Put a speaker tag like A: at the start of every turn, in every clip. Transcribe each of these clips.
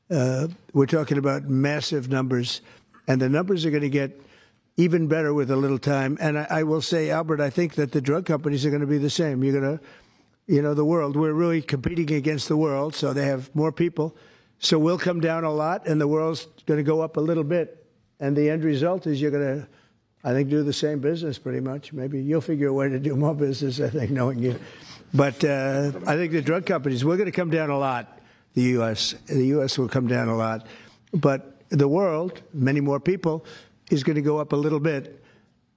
A: We're talking about massive numbers, and the numbers are going to get even better with a little time. And I will say, Albert, I think that the drug companies are going to be the same. You're going to, the world, we're really competing against the world, so they have more people. So we'll come down a lot, and the world's going to go up a little bit. And the end result is you're going to, I think, do the same business pretty much. Maybe you'll figure a way to do more business, I think, knowing you. But I think the drug companies, we're going to come down a lot, the U.S. will come down a lot. But the world, many more people, is going to go up a little bit.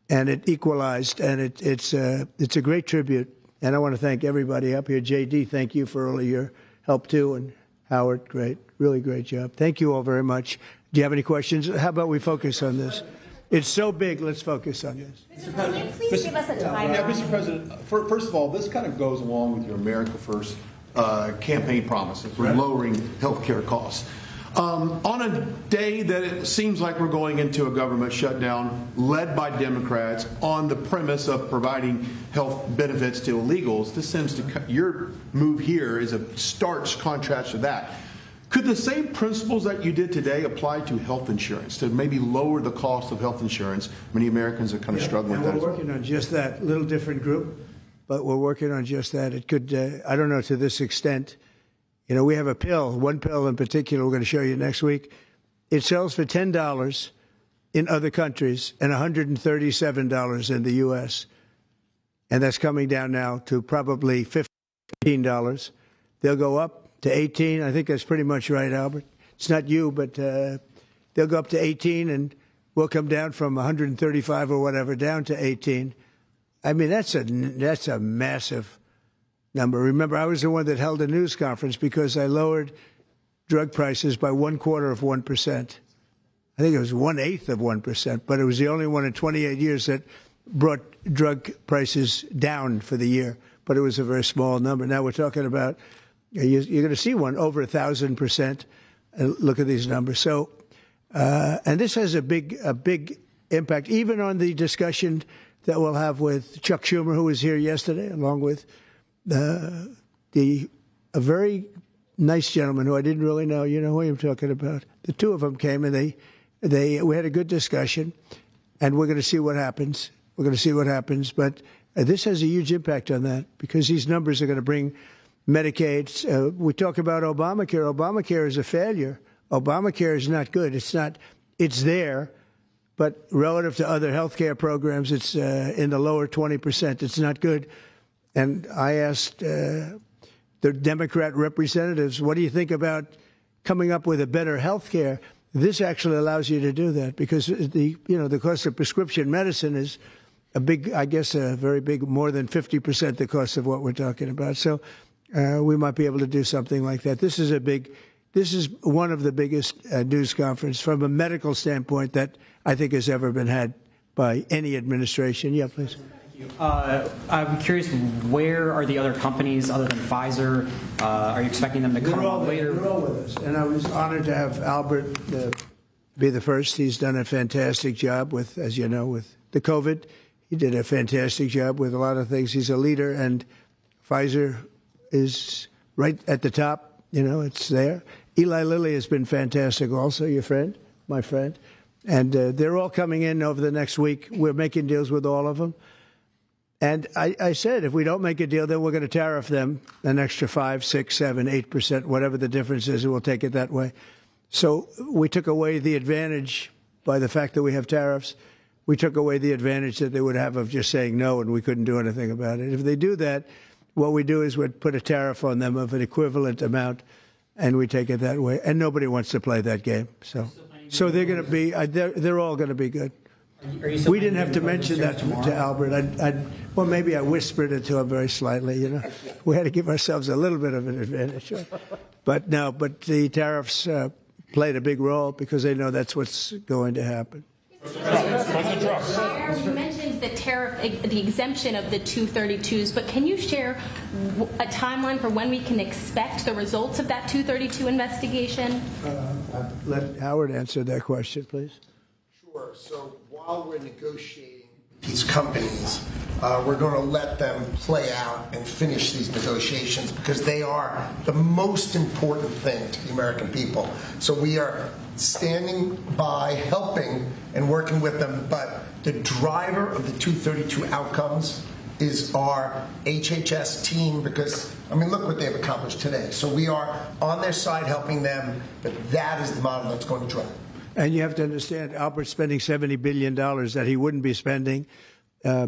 A: And it equalized, and it's a great tribute. And I want to thank everybody up here. J.D., thank you for all of your help, too. And Howard, great, really great job. Thank you all very much. Do you have any questions? How about we focus on this? It's so big, let's focus on this.
B: Mr. President, please give us a timeline.
C: Yeah, Mr. President, first of all, this kind of goes along with your America First campaign promises for lowering health care costs. On a day that it seems like we're going into a government shutdown led by Democrats on the premise of providing health benefits to illegals, this seems to your move here is a stark contrast to that. Could the same principles that you did today apply to health insurance, to maybe lower the cost of health insurance? Many Americans are kind of struggling with that.
A: We're working on just that. A little different group, but we're working on just that. It could, I don't know to this extent. We have a pill, one pill in particular we're going to show you next week. It sells for $10 in other countries and $137 in the U.S. And that's coming down now to probably $15. They'll go up to 18. I think that's pretty much right, Albert. It's not you, but they'll go up to 18, and we'll come down from 135 or whatever down to 18. I mean, that's a massive number. Remember, I was the one that held a news conference because I lowered drug prices by 1/4%. I think it was 1/8 of 1%, but it was the only one in 28 years that brought drug prices down for the year. But it was a very small number. Now we're talking about, you're going to see one over 1,000%. Look at these numbers. So, and this has a big impact, even on the discussion that we'll have with Chuck Schumer, who was here yesterday, along with a very nice gentleman who I didn't really know. You know who I'm talking about. The two of them came, and we had a good discussion, and we're going to see what happens. We're going to see what happens. But this has a huge impact on that because these numbers are going to bring Medicaid. We talk about Obamacare. Obamacare is a failure. Obamacare is not good. It's there, but relative to other health care programs, it's in the lower 20%. It's not good. And I asked the Democrat representatives, what do you think about coming up with a better health care? This actually allows you to do that because the cost of prescription medicine is a very big, more than 50% the cost of what we're talking about. So we might be able to do something like that. This is one of the biggest news conferences from a medical standpoint that I think has ever been had by any administration. Yeah, please.
D: I'm curious, where are the other companies other than Pfizer? Are you expecting them to come on later?
A: They're all with us. And I was honored to have Albert be the first. He's done a fantastic job with, as you know, with the COVID. He did a fantastic job with a lot of things. He's a leader, and Pfizer is right at the top. It's there. Eli Lilly has been fantastic also, your friend, my friend. And they're all coming in over the next week. We're making deals with all of them. And I said, if we don't make a deal, then we're going to tariff them an extra 5, 6, 7, 8%, whatever the difference is, and we'll take it that way. So we took away the advantage by the fact that we have tariffs. We took away the advantage that they would have of just saying no, and we couldn't do anything about it. If they do that, what we do is we'd put a tariff on them of an equivalent amount, and we take it that way. And nobody wants to play that game. So they're going to be, they're all going to be good. We didn't have to mention that to Albert. Well, maybe I whispered it to him very slightly. We had to give ourselves a little bit of an advantage. But the tariffs played a big role because they know that's what's going to happen.
B: You mentioned the exemption of the 232s, but can you share a timeline for when we can expect the results of that 232 investigation?
A: Let Howard answer that question, please.
E: Sure. So while we're negotiating these companies, we're going to let them play out and finish these negotiations because they are the most important thing to the American people. So we are standing by, helping, and working with them. But the driver of the 232 outcomes is our HHS team because, I mean, look what they've accomplished today. So we are on their side helping them, but that is the model that's going to drive.
A: And you have to understand, Albert's spending $70 billion that he wouldn't be spending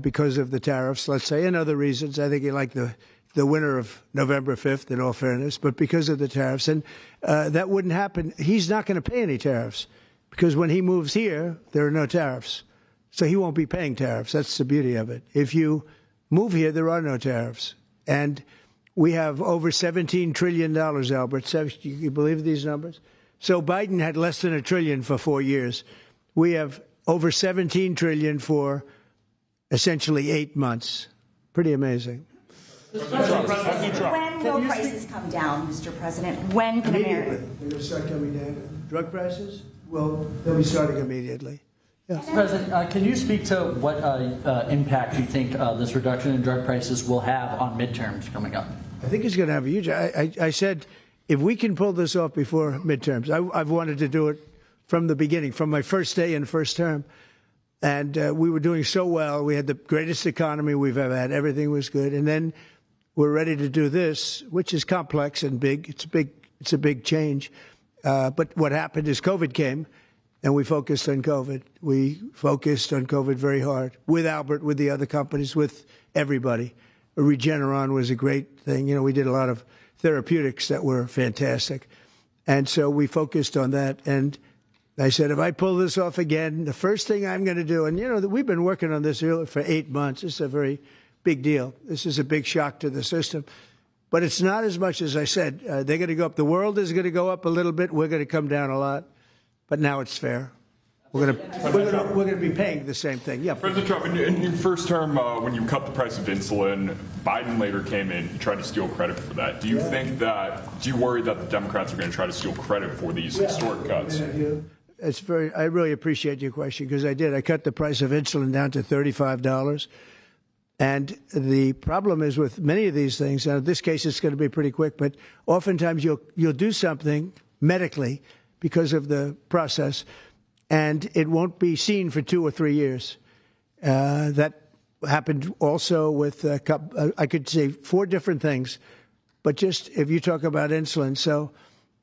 A: because of the tariffs, let's say, and other reasons. I think he liked the winner of November 5th, in all fairness, but because of the tariffs. And that wouldn't happen. He's not going to pay any tariffs because when he moves here, there are no tariffs. So he won't be paying tariffs. That's the beauty of it. If you move here, there are no tariffs. And we have over $17 trillion, Albert. You believe these numbers? So Biden had less than $1 trillion for 4 years. We have over $17 trillion for essentially 8 months. Pretty amazing.
F: When will prices come down, Mr. President? When can America?
A: They're going to start coming down. Drug prices? Well, they'll be starting immediately. Yeah.
G: Mr. President, can you speak to what impact you think this reduction in drug prices will have on midterms coming up?
A: I think it's going to have a huge. I said, if we can pull this off before midterms, I've wanted to do it from the beginning, from my first day in first term. And we were doing so well. We had the greatest economy we've ever had. Everything was good. And then we're ready to do this, which is complex and big. It's a big change. But what happened is COVID came, and we focused on COVID. We focused on COVID very hard with Albert, with the other companies, with everybody. Regeneron was a great thing. You know, we did a lot of therapeutics that were fantastic. And so we focused on that. And I said, if I pull this off again, the first thing I'm going to do, and, you know, we've been working on this for 8 months. It's a very big deal. This is a big shock to the system. But it's not as much as I said. They're going to go up. The world is going to go up a little bit. We're going to come down a lot. But now it's fair. We're going to be paying the same thing. Yeah.
H: President Trump, in your first term, when you cut the price of insulin, Biden later came in and tried to steal credit for that. Do you worry that the Democrats are going to try to steal credit for these historic cuts?
A: I really appreciate your question because I did. I cut the price of insulin down to $35. And the problem is with many of these things, and in this case it's going to be pretty quick, but oftentimes you'll do something medically because of the process, and it won't be seen for 2 or 3 years. That happened also with, I could say 4 different things, but just if you talk about insulin, so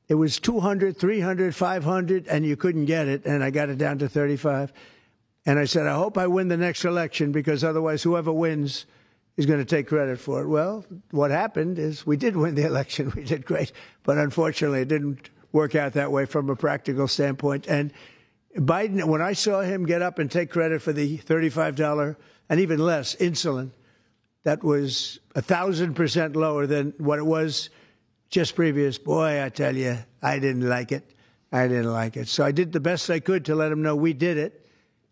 A: it was 200, 300, 500, and you couldn't get it, and I got it down to 35. And I said, I hope I win the next election because otherwise whoever wins is going to take credit for it. Well, what happened is we did win the election. We did great. But unfortunately, it didn't work out that way from a practical standpoint. And Biden, when I saw him get up and take credit for the $35 and even less insulin, that was 1,000% lower than what it was just previous. Boy, I tell you, I didn't like it. I didn't like it. So I did the best I could to let him know we did it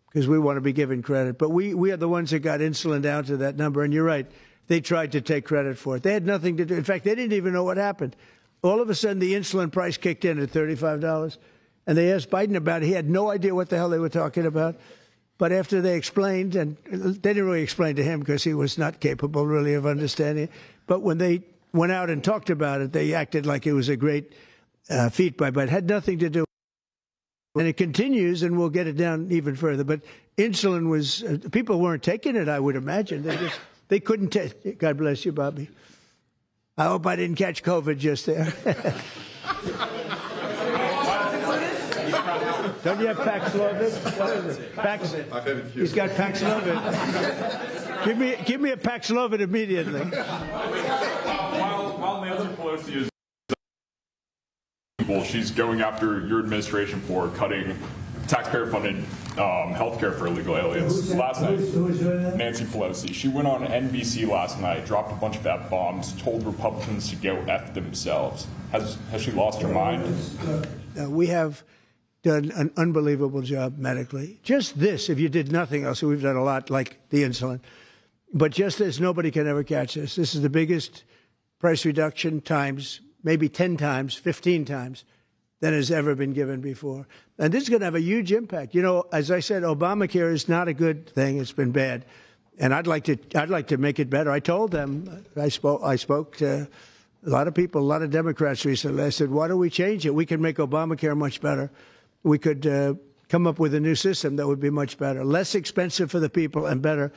A: because we want to be given credit. But we are the ones that got insulin down to that number. And you're right. They tried to take credit for it. They had nothing to do. In fact, they didn't even know what happened. All of a sudden, the insulin price kicked in at $35. And they asked Biden about it. He had no idea what the hell they were talking about. But after they explained, and they didn't really explain to him because he was not capable really of understanding it. But when they went out and talked about it, they acted like it was a great feat by Biden. It had nothing to do. And it continues, and we'll get it down even further. But insulin was, people weren't taking it, I would imagine. They couldn't take it. God bless you, Bobby. I hope I didn't catch COVID just there. Don't you have Paxlovid? What is it? He's got Paxlovid. Give me a Paxlovid immediately.
H: While Nancy Pelosi is she's going after your administration for cutting taxpayer-funded health care for illegal aliens. Last night,
A: Who's doing that?
H: Nancy Pelosi. She went on NBC last night, dropped a bunch of F-bombs, told Republicans to go F themselves. Has she lost her mind?
A: We have done an unbelievable job medically. Just this, if you did nothing else, we've done a lot like the insulin. But just this, nobody can ever catch this. This is the biggest price reduction times, maybe 10 times, 15 times than has ever been given before. And this is going to have a huge impact. You know, as I said, Obamacare is not a good thing. It's been bad. And I'd like to make it better. I told them, I spoke to a lot of people, a lot of Democrats recently. I said, why don't we change it? We could make Obamacare much better. We could come up with a new system that would be much better, less expensive for the people and better.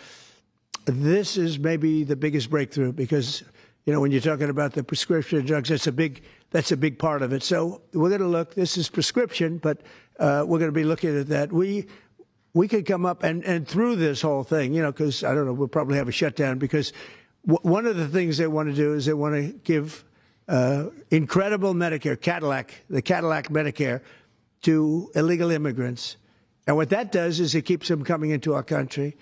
A: This is maybe the biggest breakthrough because, you know, when you're talking about the prescription drugs, that's a big part of it. So we're going to look, this is prescription, but we're going to be looking at that. We could come up and through this whole thing, you know, because I don't know, we'll probably have a shutdown because one of the things they want to do is they want to give incredible Medicare, the Cadillac Medicare to illegal immigrants. And what that does is it keeps them coming into our country,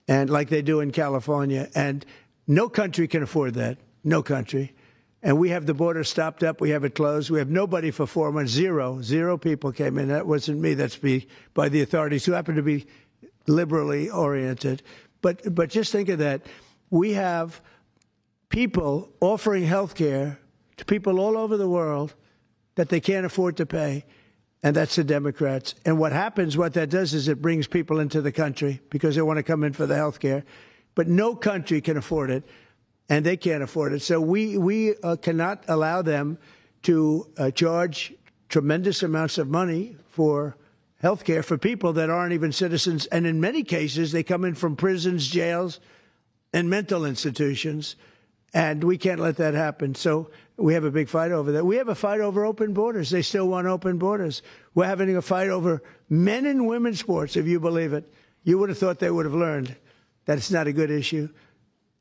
A: and like they do in California. And no country can afford that, no country. And we have the border stopped up. We have it closed. We have nobody for 4 months. Zero people came in. That wasn't me. That's by the authorities who happen to be liberally oriented. But just think of that. We have people offering health care to people all over the world that they can't afford to pay. And that's the Democrats. And what that does is it brings people into the country because they want to come in for the health care. But no country can afford it, and they can't afford it. So we cannot allow them to charge tremendous amounts of money for health care for people that aren't even citizens. And in many cases, they come in from prisons, jails, and mental institutions. And we can't let that happen. So we have a big fight over that. We have a fight over open borders. They still want open borders. We're having a fight over men and women's sports, if you believe it. You would have thought they would have learned that it's not a good issue.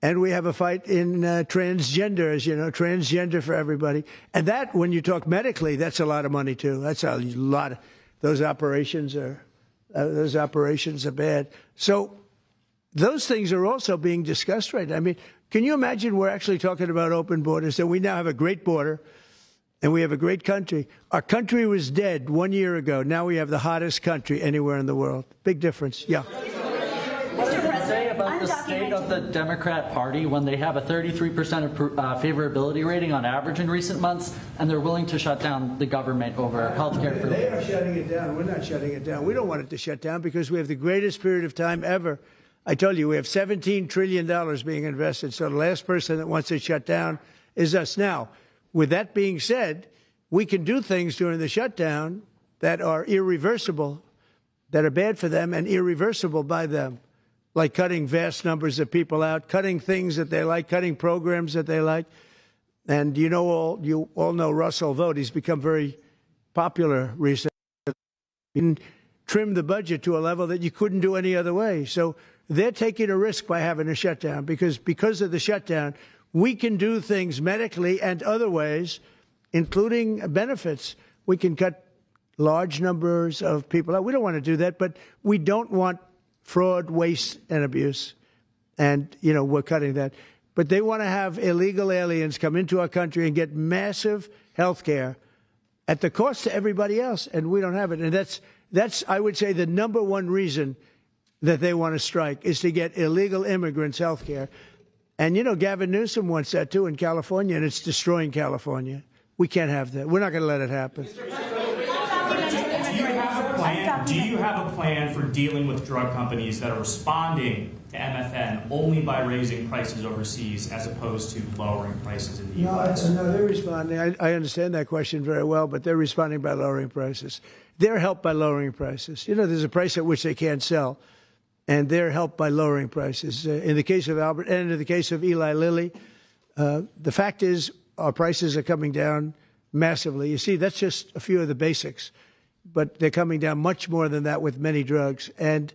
A: And we have a fight in transgender, as you know, transgender for everybody. And that, when you talk medically, that's a lot of money, too. That's a lot. Those operations are bad. So those things are also being discussed right now. I mean, can you imagine we're actually talking about open borders, and we now have a great border, and we have a great country. Our country was dead 1 year ago. Now we have the hottest country anywhere in the world. Big difference. Yeah.
G: What does it say about the state of the Democrat Party when they have a 33% favorability rating on average in recent months, and they're willing to shut down the government over health care?
A: They are shutting it down. We're not shutting it down. We don't want it to shut down because we have the greatest period of time ever. I told you, we have $17 trillion being invested, so the last person that wants it shut down is us. Now, with that being said, we can do things during the shutdown that are irreversible, that are bad for them and irreversible by them, like cutting vast numbers of people out, cutting things that they like, cutting programs that they like. And you all know Russell Vought. He's become very popular recently. He trimmed the budget to a level that you couldn't do any other way. So they're taking a risk by having a shutdown because of the shutdown, we can do things medically and other ways, including benefits. We can cut large numbers of people out. We don't want to do that, but we don't want fraud, waste, and abuse. And, you know, we're cutting that. But they want to have illegal aliens come into our country and get massive health care at the cost to everybody else, and we don't have it. And that's I would say, the number one reason that they want to strike is to get illegal immigrants health care. And, you know, Gavin Newsom wants that, too, in California, and it's destroying California. We can't have that. We're not going to let it happen.
I: Do you have a plan for dealing with drug companies that are responding to MFN only by raising prices overseas as opposed to lowering prices in the U.S.?
A: No, they're responding. I understand that question very well, but they're responding by lowering prices. They're helped by lowering prices. You know, there's a price at which they can't sell, and they're helped by lowering prices. In the case of Albert and in the case of Eli Lilly, the fact is our prices are coming down massively. You see, that's just a few of the basics, but they're coming down much more than that with many drugs, and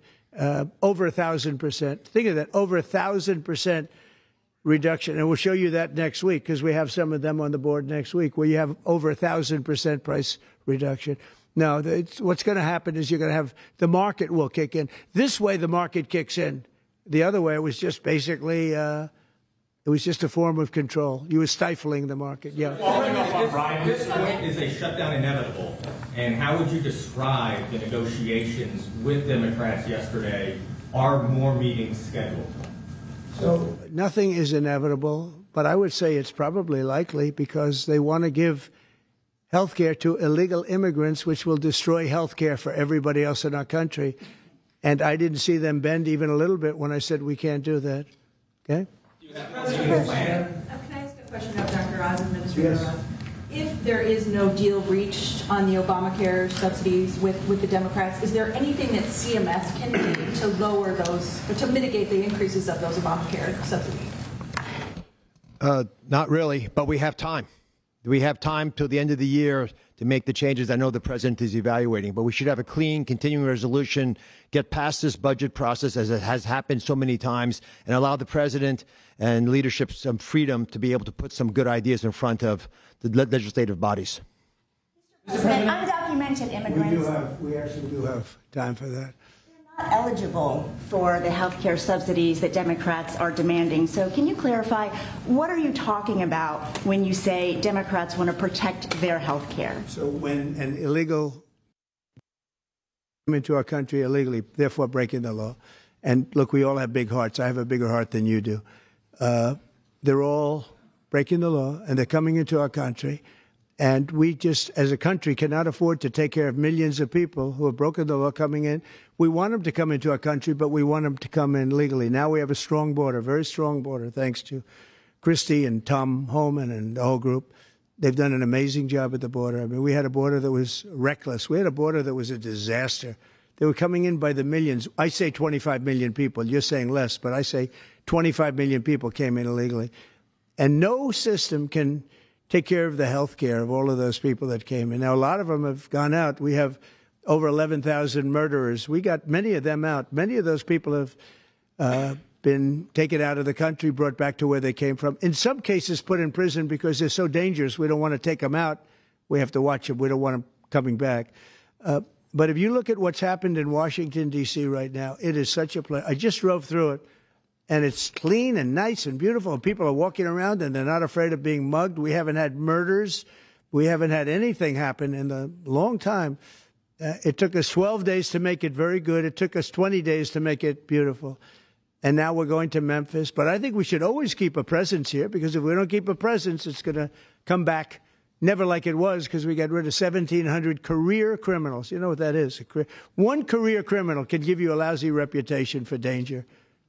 A: over 1,000%. Think of that, over 1,000% reduction. And we'll show you that next week because we have some of them on the board next week where you have over 1,000% price reduction. No, what's going to happen is you're going to have the market will kick in. This way, the market kicks in. The other way, it was just basically it was just a form of control. You were stifling the market. Yeah.
J: At this point, is a shutdown inevitable? And how would you describe the negotiations with Democrats yesterday? Are more meetings scheduled?
A: So nothing is inevitable, but I would say it's probably likely because they want to give health care to illegal immigrants, which will destroy health care for everybody else in our country. And I didn't see them bend even a little bit when I said we can't do that. Okay?
K: Can I ask a question of Dr. Oz, Administrator Oz? If there is no deal reached on the Obamacare subsidies with the Democrats, is there anything that CMS can do to lower those, or to mitigate the increases of those Obamacare subsidies?
L: Not really, but we have time. We have time till the end of the year to make the changes I know the president is evaluating. But we should have a clean, continuing resolution, get past this budget process as it has happened so many times, and allow the president and leadership some freedom to be able to put some good ideas in front of the legislative bodies.
F: Undocumented immigrants.
A: We actually do have time for that.
F: Not eligible for the health care subsidies that Democrats are demanding. So can you clarify, what are you talking about when you say Democrats want to protect their health care?
A: So when an illegal come into our country illegally, therefore breaking the law, and look, we all have big hearts. I have a bigger heart than you do. They're all breaking the law, and they're coming into our country. And we just, as a country, cannot afford to take care of millions of people who have broken the law coming in. We want them to come into our country, but we want them to come in legally. Now we have a strong border, very strong border, thanks to Christie and Tom Homan and the whole group. They've done an amazing job at the border. I mean, we had a border that was reckless. We had a border that was a disaster. They were coming in by the millions. I say 25 million people. You're saying less, but I say 25 million people came in illegally. And no system can take care of the health care of all of those people that came in. Now, a lot of them have gone out. We have over 11,000 murderers. We got many of them out. Many of those people have been taken out of the country, brought back to where they came from. In some cases, put in prison because they're so dangerous. We don't want to take them out. We have to watch them. We don't want them coming back. But if you look at what's happened in Washington, D.C. right now, it is such a place. I just drove through it. And it's clean and nice and beautiful. And people are walking around and they're not afraid of being mugged. We haven't had murders. We haven't had anything happen in a long time. It took us 12 days to make it very good. It took us 20 days to make it beautiful. And now we're going to Memphis. But I think we should always keep a presence here, because if we don't keep a presence, it's going to come back never like it was, because we got rid of 1,700 career criminals. You know what that is? One career criminal can give you a lousy reputation for danger,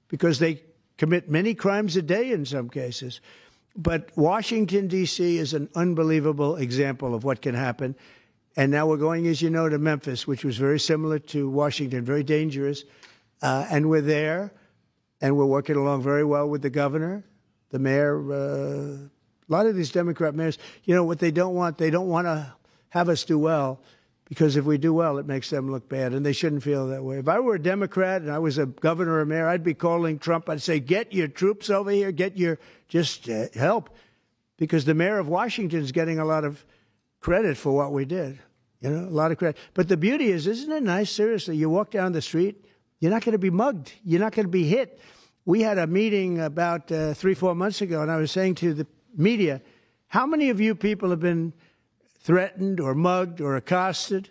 A: because they commit many crimes a day in some cases. But Washington, D.C. is an unbelievable example of what can happen. And now we're going, as you know, to Memphis, which was very similar to Washington, very dangerous. And we're there, and we're working along very well with the governor, the mayor. A lot of these Democrat mayors, you know, what they don't want to have us do well, because if we do well, it makes them look bad, and they shouldn't feel that way. If I were a Democrat and I was a governor or mayor, I'd be calling Trump. I'd say, get your troops over here, just help, because the mayor of Washington is getting a lot of credit for what we did, you know, a lot of credit. But the beauty is, isn't it nice, seriously, you walk down the street, you're not going to be mugged, you're not going to be hit. We had a meeting about 3-4 months ago, and I was saying to the media, how many of you people have been threatened or mugged or accosted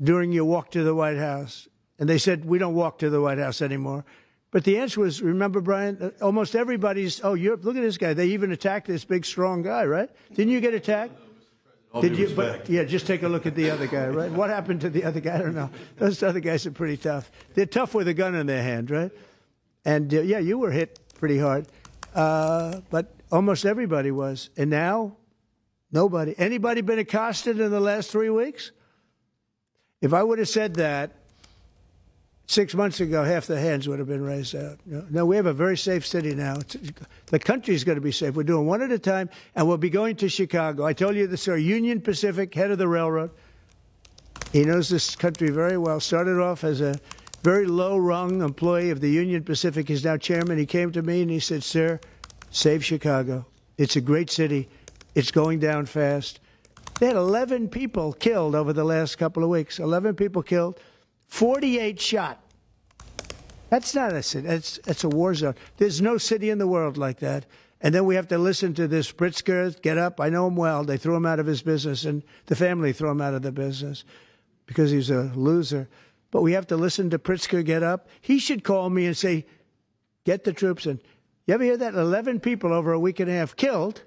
A: during your walk to the White House? And they said, we don't walk to the White House anymore. But the answer was, remember, Brian, almost everybody's, look at this guy. They even attacked this big, strong guy, right? Didn't you get attacked? Did you? But, yeah, just take a look at the other guy, right? What happened to the other guy? I don't know. Those other guys are pretty tough. They're tough with a gun in their hand, right? And, yeah, you were hit pretty hard. But almost everybody was. And now, nobody. Anybody been accosted in the last 3 weeks? If I would have said that 6 months ago, half the hands would have been raised out. No, we have a very safe city now. The country's going to be safe. We're doing one at a time, and we'll be going to Chicago. I told you this, our Union Pacific, head of the railroad. He knows this country very well. Started off as a very low-rung employee of the Union Pacific. He's now chairman. He came to me and he said, sir, save Chicago. It's a great city. It's going down fast. They had 11 people killed over the last couple of weeks. 11 people killed, 48 shot. That's not a city. That's a war zone. There's no city in the world like that. And then we have to listen to this Pritzker get up. I know him well. They threw him out of his business, and the family threw him out of the business because he's a loser. But we have to listen to Pritzker get up. He should call me and say, get the troops in. You ever hear that? 11 people over a week and a half killed.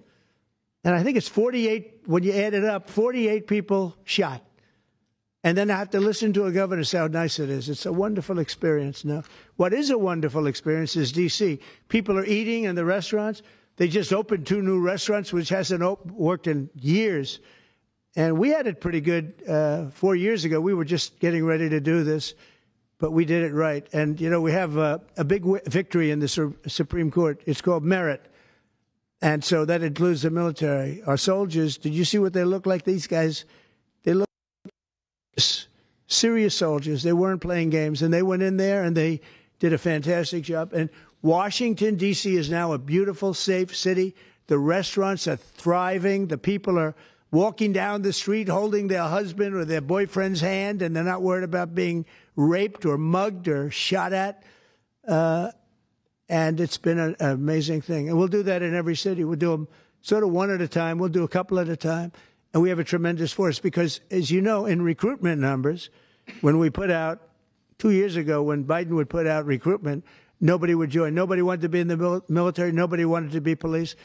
A: And I think it's 48, when you add it up, 48 people shot. And then I have to listen to a governor say how nice it is. It's a wonderful experience. Now, what is a wonderful experience is D.C. People are eating in the restaurants. They just opened 2 new restaurants, which hasn't worked in years. And we had it pretty good 4 years ago. We were just getting ready to do this, but we did it right. And, you know, we have a big victory in the Supreme Court. It's called merit. And so that includes the military. Our soldiers, did you see what they look like? These guys, they look serious soldiers. They weren't playing games. And they went in there and they did a fantastic job. And Washington, D.C. is now a beautiful, safe city. The restaurants are thriving. The people are walking down the street holding their husband or their boyfriend's hand, and they're not worried about being raped or mugged or shot at. And it's been an amazing thing. And we'll do that in every city. We'll do them sort of one at a time. We'll do a couple at a time. And we have a tremendous force because, as you know, in recruitment numbers, when we put out 2 years ago, when Biden would put out recruitment, nobody would join. Nobody wanted to be in the military. Nobody wanted to be police.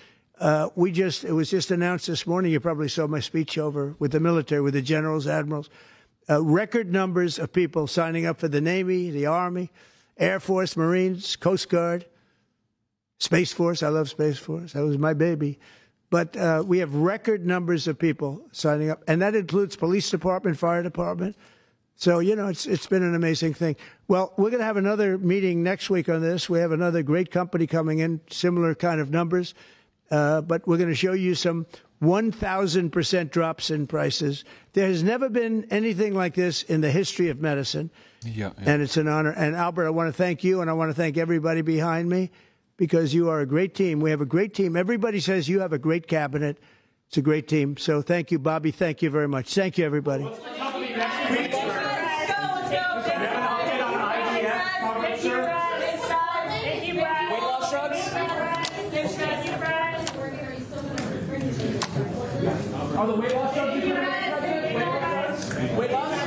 A: It was just announced this morning. You probably saw my speech over with the military, with the generals, admirals. Record numbers of people signing up for the Navy, the Army, Air Force, Marines, Coast Guard, Space Force. I love Space Force. That was my baby. But we have record numbers of people signing up, and that includes police department, fire department. So, you know, it's been an amazing thing. Well, we're going to have another meeting next week on this. We have another great company coming in, similar kind of numbers. But we're going to show you some 1,000% drops in prices. There has never been anything like this in the history of medicine. Yeah. And it's an honor. And Albert, I want to thank you, and I want to thank everybody behind me, because you are a great team. We have a great team. Everybody says you have a great cabinet. It's a great team. So thank you, Bobby. Thank you very much. Thank you, everybody.
M: Are the weight loss drugs weight loss?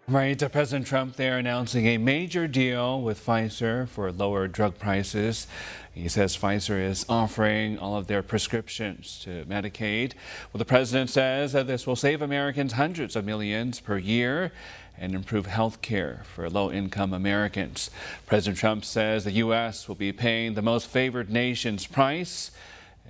N: Right, President Trump there announcing a major deal with Pfizer for lower drug prices. He says Pfizer is offering all of their prescriptions to Medicaid. Well, the president says that this will save Americans hundreds of millions per year and improve health care for low-income Americans. President Trump says the U.S. will be paying the most favored nation's price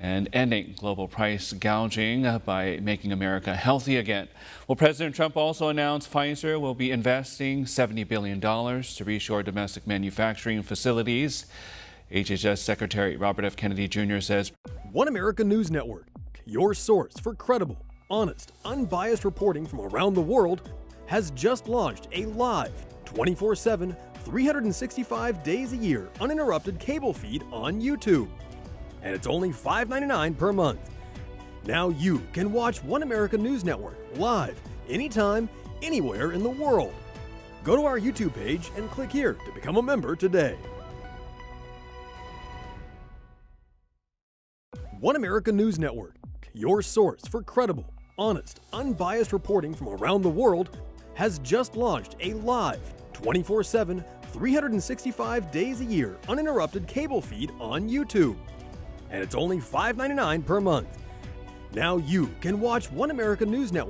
N: and ending global price gouging by making America healthy again. Well, President Trump also announced Pfizer will be investing $70 billion to reshore domestic manufacturing facilities. HHS Secretary Robert F. Kennedy Jr. says,
O: One America News Network, your source for credible, honest, unbiased reporting from around the world, has just launched a live, 24/7, 365 days a year, uninterrupted cable feed on YouTube. And it's only $5.99 per month. Now you can watch One America News Network live, anytime, anywhere in the world. Go to our YouTube page and click here to become a member today. One America News Network, your source for credible, honest, unbiased reporting from around the world, has just launched a live, 24/7, 365 days a year, uninterrupted cable feed on YouTube. And it's only $5.99 per month. Now you can watch One America News Network